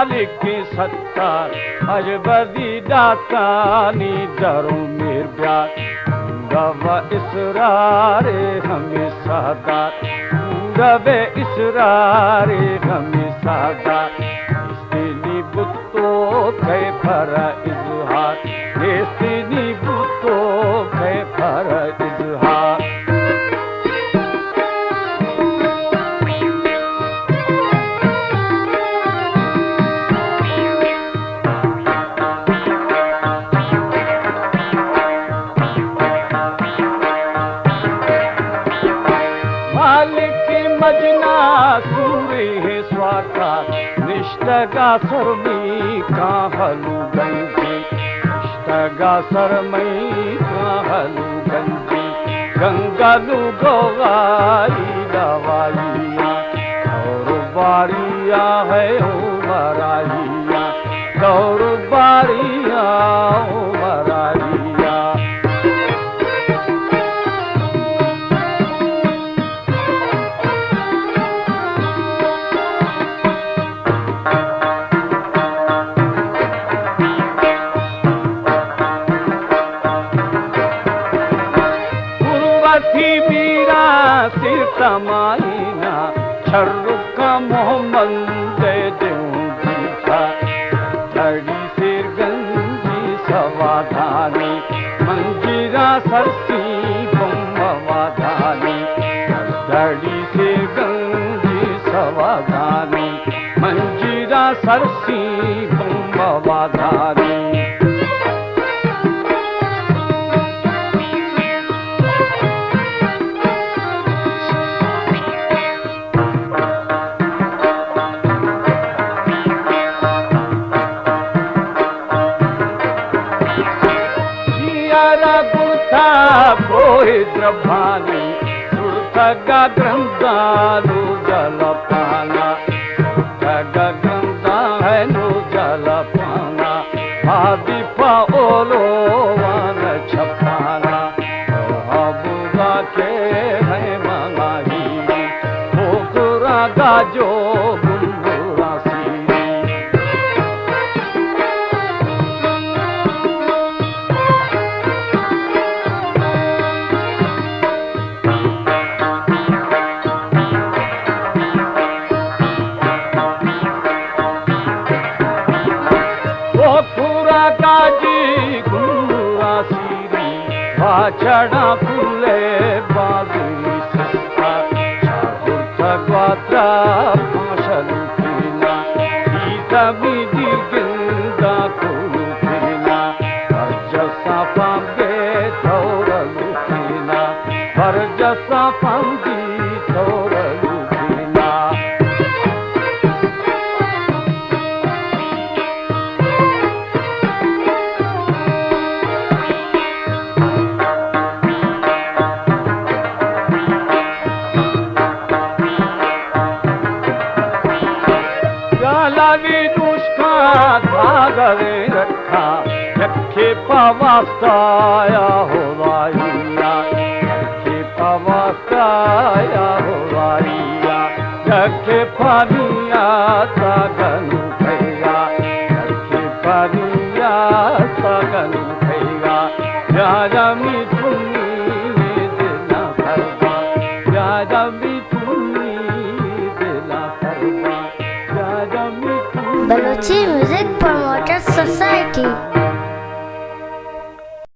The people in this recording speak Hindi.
मालिक की सत्ता अजबदी दातानी दरो मेर ब्यार गवा इसरारे हमें सादा गवे इसरारे हमें सादा इस्तीनी बुतो कै फर इजहार इस्तीनी बुतो कै फर इजहार मजना सूरे है स्वाता निष्ठगा सरमी काहलू गंजी निष्ठगा सरमई काहलू गंजी गंगालू गोवाई दवाइया और बारिया है उमराइया और बारिया उमराइया मीरा सिर तमाइना शर्रुका मोहम्मद दूंगी था धड़ी सिर गंजी सवाधानी मंजीरा सरसी बम्मवाधानी धड़ी सिर गंजी सवाधानी मंजीरा सरसी बम्मवाधानी कोई द्रभानी सुरतगा ग्रंथालु जलपाना सुरतगा ग्रंथा है नु जलपाना आदिपा ओलो वन छपाना अबुगा के है मनाही ओकुरा गाजो गुंगुरा सीरी चढ़ा खुले बागी सस्ता चादुर तगवात्रा पाशलू पीना ईदमी दिगिंदा कुलू पीना हरजसा पांगे थोरलू पीना हरजसा पांगी थोरलू पीना धागरे रखा रखे पवास्ताया हो राइया रखे पवास्ताया हो राइया रखे पानिया सागनु भैया रखे पानिया सागनु भैया राजा मिथुनी दिला भरवा राजा मिथुनी दिला भरवा राजा मिथुनी Balochi Music Promoters Society